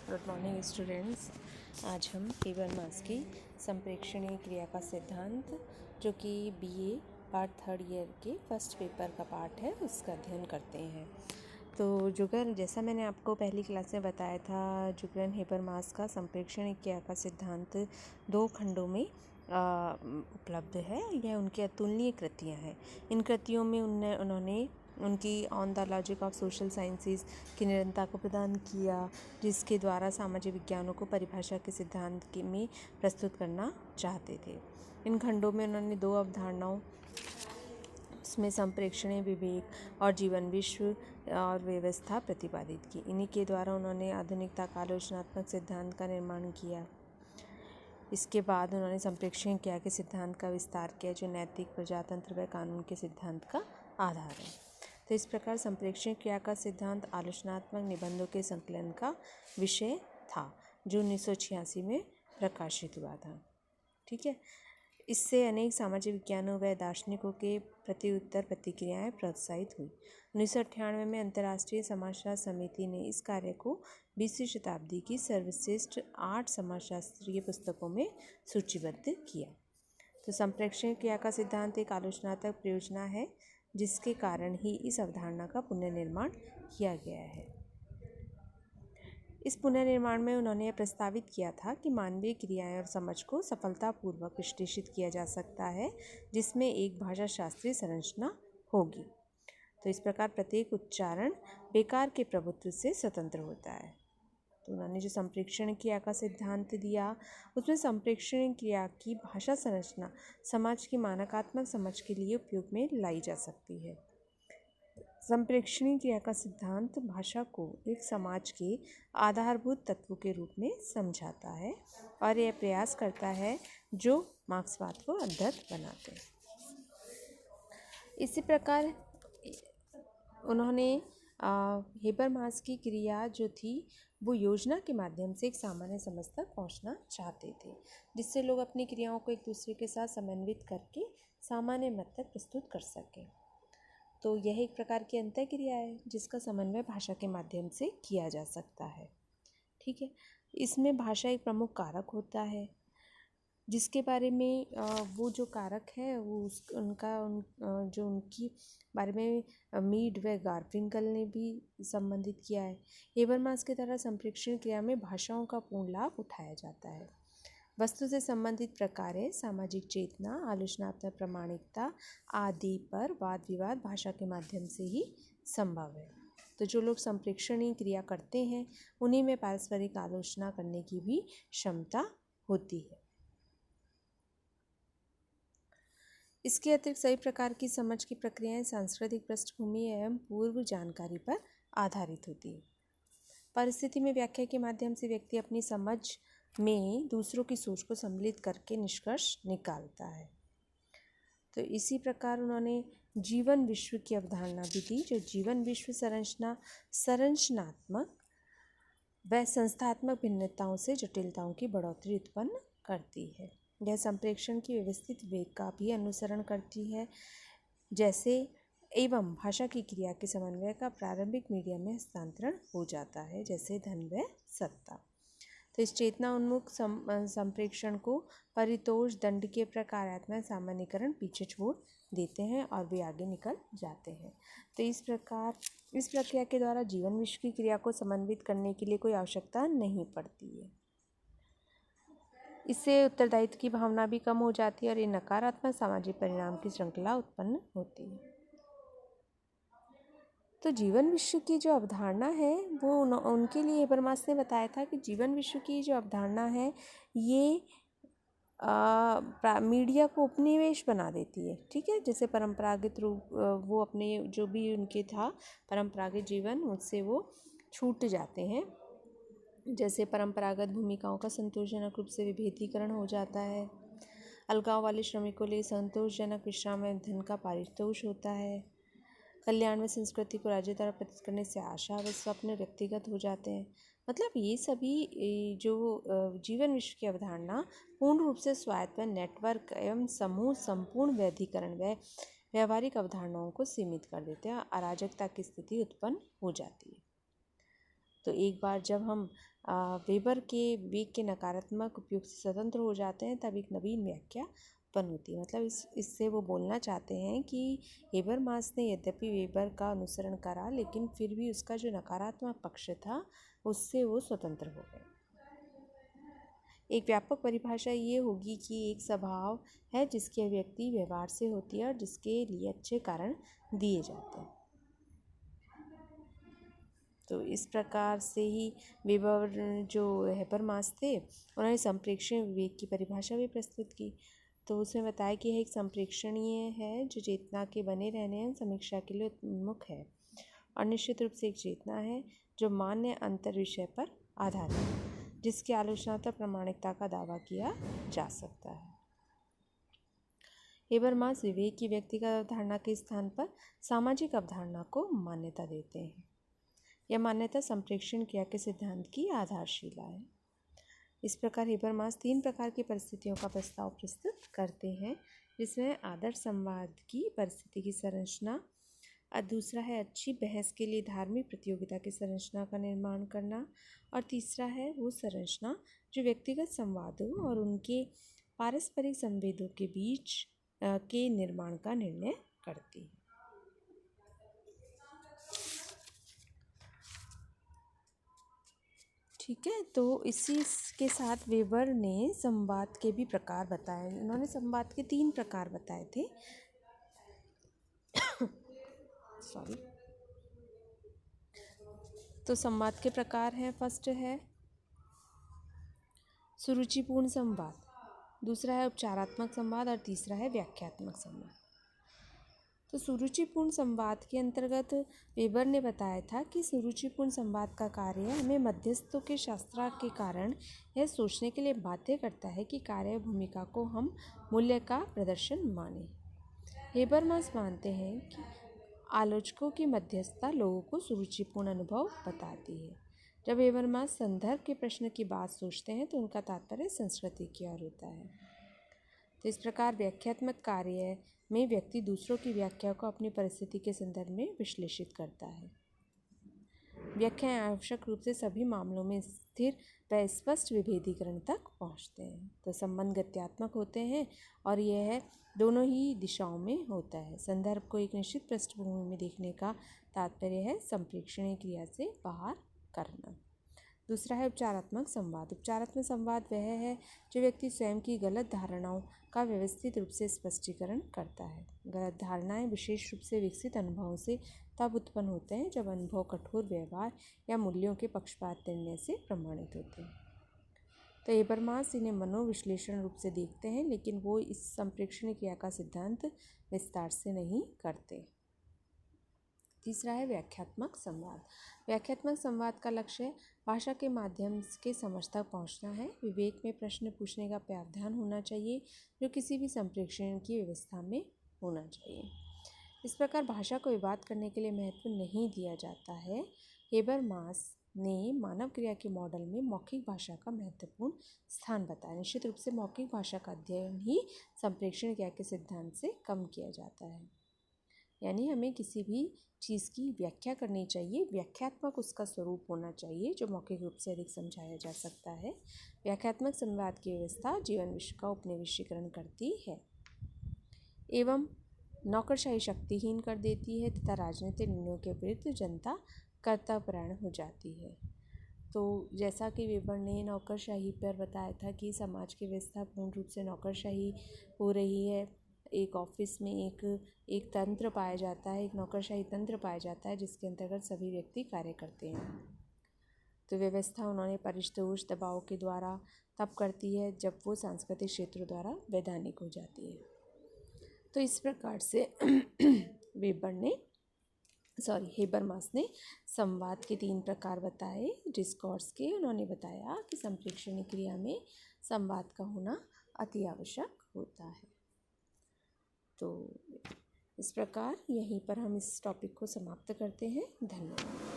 Good morning students. आज हम Haber मास की संप्रेक्षणीय क्रिया का सिद्धांत जो कि बीए पार्ट थर्ड ईयर के फर्स्ट पेपर का पार्ट है उसका अध्ययन करते हैं। तो जुगल, जैसा मैंने आपको पहली क्लास में बताया था, जुगलन हेबर मास का संप्रेक्षणीय क्रिया का सिद्धांत 2 खंडों में उपलब्ध है। यह उनकी अतुलनीय कृतियाँ हैं। इन कृतियों में उन्होंने उनकी on the logic of social sciences की निरंतरता को प्रदान किया, जिसके द्वारा सामाजिक विज्ञानों को परिभाषा के सिद्धांत में प्रस्तुत करना चाहते थे। इन खंडों में उन्होंने 2 अवधारणाओं उसमें संप्रेक्षणीय विवेक और जीवन विश्व और व्यवस्था प्रतिपादित की। इन्हीं के द्वारा उन्होंने आधुनिकता का आलोचनात्मक सिद्धांत का निर्माण किया। इसके बाद उन्होंने संप्रेक्षणीय क्रिया के सिद्धांत का विस्तार किया, जो नैतिक, प्रजातंत्र व कानून के सिद्धांत का आधार है। तो इस प्रकार संप्रेक्षणीय क्रिया का सिद्धांत आलोचनात्मक निबंधों के संकलन का विषय था, जो 1986 में प्रकाशित हुआ था। ठीक है। इससे अनेक सामाजिक विज्ञानों व दार्शनिकों के प्रत्युत्तर प्रतिक्रियाएं प्रोत्साहित हुई। 1998 में अंतर्राष्ट्रीय समाजशास्त्र समिति ने इस कार्य को 20वीं शताब्दी की सर्वश्रेष्ठ 8 समाजशास्त्रीय पुस्तकों में सूचीबद्ध किया। तो संप्रेक्षणीय क्रिया का सिद्धांत एक आलोचनात्मक प्रयोजना है, जिसके कारण ही इस अवधारणा का पुनर्निर्माण किया गया है। इस पुनर्निर्माण में उन्होंने यह प्रस्तावित किया था कि मानवीय क्रियाएं और समझ को सफलतापूर्वक विश्लेषित किया जा सकता है, जिसमें एक भाषा शास्त्रीय संरचना होगी। तो इस प्रकार प्रत्येक उच्चारण बेकार के प्रभुत्व से स्वतंत्र होता है। तो उन्होंने जो संप्रेक्षण क्रिया का सिद्धांत दिया, उसमें संप्रेक्षण क्रिया की भाषा संरचना समाज की मानकात्मक समझ के लिए उपयोग में लाई जा सकती है। संप्रेक्षणीय क्रिया का सिद्धांत भाषा को एक समाज के आधारभूत तत्वों के रूप में समझाता है और यह प्रयास करता है जो मार्क्सवाद को अद्भुत बनाते हैं। इसी प्रकार उन्होंने हेबर मास की क्रिया जो थी वो योजना के माध्यम से एक सामान्य समझ तक पहुंचना चाहते थे, जिससे लोग अपनी क्रियाओं को एक दूसरे के साथ समन्वित करके सामान्य मत तक प्रस्तुत कर सकें। तो यह एक प्रकार की अंतःक्रिया है जिसका समन्वय भाषा के माध्यम से किया जा सकता है। ठीक है। इसमें भाषा एक प्रमुख कारक होता है, जिसके बारे में वो जो कारक है वो जो उनकी बारे में मीड व गार्फिंकल ने भी संबंधित किया है। हेबरमास की तरह संप्रेक्षण क्रिया में भाषाओं का पूर्ण लाभ उठाया जाता है। वस्तु से संबंधित प्रकारें, सामाजिक चेतना, आलोचनात्मक प्रामाणिकता आदि पर वाद विवाद भाषा के माध्यम से ही संभव है। तो जो लोग संप्रेक्षणीय क्रिया करते हैं उन्हीं में पारस्परिक आलोचना करने की भी क्षमता होती है। इसके अतिरिक्त सभी प्रकार की समझ की प्रक्रियाएं सांस्कृतिक पृष्ठभूमि एवं पूर्व जानकारी पर आधारित होती है। परिस्थिति में व्याख्या के माध्यम से व्यक्ति अपनी समझ में दूसरों की सोच को सम्मिलित करके निष्कर्ष निकालता है। तो इसी प्रकार उन्होंने जीवन विश्व की अवधारणा भी दी, जो जीवन विश्व संरचनात्मक व संस्थात्मक भिन्नताओं से जटिलताओं की बढ़ोतरी उत्पन्न करती है। यह संप्रेक्षण की व्यवस्थित वेग का भी अनुसरण करती है, जैसे एवं भाषा की क्रिया के समन्वय का प्रारंभिक मीडिया में हस्तांतरण हो जाता है, जैसे धन व सत्ता। तो इस चेतना उन्मुख संप्रेक्षण को परितोष दंड के प्रकारात्मक सामान्यीकरण पीछे छोड़ देते हैं और वे आगे निकल जाते हैं। तो इस प्रक्रिया के द्वारा जीवन विश्व की क्रिया को समन्वित करने के लिए कोई आवश्यकता नहीं पड़ती है। इससे उत्तरदायित्व की भावना भी कम हो जाती है और ये नकारात्मक सामाजिक परिणाम की श्रृंखला उत्पन्न होती है। तो जीवन विश्व की जो अवधारणा है वो उनके लिए हेबरमास ने बताया था कि जीवन विश्व की जो अवधारणा है ये मीडिया को उपनिवेश बना देती है। ठीक है। जैसे परंपरागत रूप वो अपने जो भी उनके था परंपरागत जीवन उससे वो छूट जाते हैं। जैसे परंपरागत भूमिकाओं का संतोषजनक रूप से विभेदीकरण हो जाता है। अलगाव वाले श्रमिकों लिए संतोषजनक विश्राम एवं धन का पारितोष होता है। कल्याण में संस्कृति को राज्य द्वारा प्रतिष्ठित करने से आशा व स्वप्न व्यक्तिगत हो जाते हैं। मतलब ये सभी जो जीवन विश्व की अवधारणा पूर्ण रूप से स्वायत्त व नेटवर्क एवं समूह संपूर्ण वैधिकरण व व्यावहारिक अवधारणाओं को सीमित कर देते हैं। अराजकता की स्थिति उत्पन्न हो जाती है। तो एक बार जब हम वेबर के वेग के नकारात्मक उपयोग से स्वतंत्र हो जाते हैं तब एक नवीन व्याख्या उत्पन्न होती है। मतलब इससे वो बोलना चाहते हैं कि हेबरमास ने यद्यपि वेबर का अनुसरण करा लेकिन फिर भी उसका जो नकारात्मक पक्ष था उससे वो स्वतंत्र हो गए। एक व्यापक परिभाषा ये होगी कि एक स्वभाव है जिसकी अभिव्यक्ति व्यवहार से होती है और जिसके लिए अच्छे कारण दिए जाते हैं। तो इस प्रकार से ही वेबर जो हेबरमास थे उन्होंने संप्रेक्षणीय विवेक की परिभाषा भी प्रस्तुत की। तो उसमें बताया कि यह एक संप्रेक्षणीय है जो चेतना के बने रहने एवं समीक्षा के लिए उन्मुख है और निश्चित रूप से एक चेतना है जो मान्य अंतर विषय पर आधारित है जिसकी आलोचनात्मक प्रामाणिकता का दावा किया जा सकता है। हेबरमास विवेक की व्यक्तिगत अवधारणा के स्थान पर सामाजिक अवधारणा को मान्यता देते हैं। यह मान्यता संप्रेक्षण क्रिया के सिद्धांत की आधारशिला है। इस प्रकार हेबरमास 3 प्रकार की परिस्थितियों का प्रस्ताव प्रस्तुत करते हैं जिसमें आदर्श संवाद की परिस्थिति की संरचना, दूसरा है अच्छी बहस के लिए धार्मिक प्रतियोगिता की संरचना का निर्माण करना और तीसरा है वो संरचना जो व्यक्तिगत संवादों और उनके पारस्परिक संवेदों के बीच के निर्माण का निर्णय करती है। ठीक है, तो इसी के साथ वेबर ने संवाद के भी प्रकार बताए। उन्होंने संवाद के 3 प्रकार बताए थे। सॉरी। तो संवाद के प्रकार हैं, फर्स्ट है सुरुचिपूर्ण संवाद, दूसरा है उपचारात्मक संवाद और तीसरा है व्याख्यात्मक संवाद। तो सुरुचिपूर्ण संवाद के अंतर्गत वेबर ने बताया था कि सुरुचिपूर्ण संवाद का कार्य हमें मध्यस्थों के शास्त्र के कारण यह सोचने के लिए बाध्य करता है कि कार्य भूमिका को हम मूल्य का प्रदर्शन माने। हेबरमास मानते हैं कि आलोचकों की मध्यस्थता लोगों को सुरुचिपूर्ण अनुभव बताती है। जब हेबरमास संदर्भ के प्रश्न की बात सोचते हैं तो उनका तात्पर्य संस्कृति की ओर होता है। तो इस प्रकार व्याख्यात्मक कार्य में व्यक्ति दूसरों की व्याख्या को अपनी परिस्थिति के संदर्भ में विश्लेषित करता है। व्याख्याएं आवश्यक रूप से सभी मामलों में स्थिर व स्पष्ट विभेदीकरण तक पहुंचते हैं। तो संबंध गत्यात्मक होते हैं और यह दोनों ही दिशाओं में होता है। संदर्भ को एक निश्चित पृष्ठभूमि में देखने का तात्पर्य है संप्रेक्षणीय क्रिया से बाहर करना। दूसरा है उपचारात्मक संवाद। उपचारात्मक संवाद वह है जो व्यक्ति स्वयं की गलत धारणाओं का व्यवस्थित रूप से स्पष्टीकरण करता है। गलत धारणाएं विशेष रूप से विकसित अनुभवों से तब उत्पन्न होते हैं जब अनुभव कठोर व्यवहार या मूल्यों के पक्षपात निर्णय से प्रमाणित होते हैं। तो हेबरमास इन्हें मनोविश्लेषण रूप से देखते हैं लेकिन वो इस संप्रेक्षणीय क्रिया का सिद्धांत विस्तार से नहीं करते। तीसरा है व्याख्यात्मक संवाद। व्याख्यात्मक संवाद का लक्ष्य भाषा के माध्यम के समझ तक पहुँचना है। विवेक में प्रश्न पूछने का प्रावधान होना चाहिए जो किसी भी संप्रेक्षण की व्यवस्था में होना चाहिए। इस प्रकार भाषा को विवाद करने के लिए महत्व नहीं दिया जाता है। हेबरमास ने मानव क्रिया के मॉडल में मौखिक भाषा का महत्वपूर्ण स्थान बताया। निश्चित रूप से मौखिक भाषा का अध्ययन ही संप्रेक्षण क्रिया के सिद्धांत से कम किया जाता है। यानी हमें किसी भी चीज़ की व्याख्या करनी चाहिए, व्याख्यात्मक उसका स्वरूप होना चाहिए जो मौखिक रूप से अधिक समझाया जा सकता है। व्याख्यात्मक संवाद की व्यवस्था जीवन विषय का उपनिवेशीकरण करती है एवं नौकरशाही शक्तिहीन कर देती है तथा राजनीतिक निर्णयों के विरुद्ध जनता कर्तव्यपरायण हो जाती है। तो जैसा कि वेबर ने नौकरशाही पर बताया था कि समाज की व्यवस्था पूर्ण रूप से नौकरशाही हो रही है। एक ऑफिस में एक तंत्र पाया जाता है, एक नौकरशाही तंत्र पाया जाता है जिसके अंतर्गत सभी व्यक्ति कार्य करते हैं। तो व्यवस्था उन्होंने परितोष दबाव के द्वारा तब करती है जब वो सांस्कृतिक क्षेत्रों द्वारा वैधानिक हो जाती है। तो इस प्रकार से हेबरमास ने संवाद के 3 प्रकार बताए। डिस्कोर्स के उन्होंने बताया कि संप्रेक्षणीय क्रिया में संवाद का होना अति आवश्यक होता है। तो इस प्रकार यहीं पर हम इस टॉपिक को समाप्त करते हैं। धन्यवाद।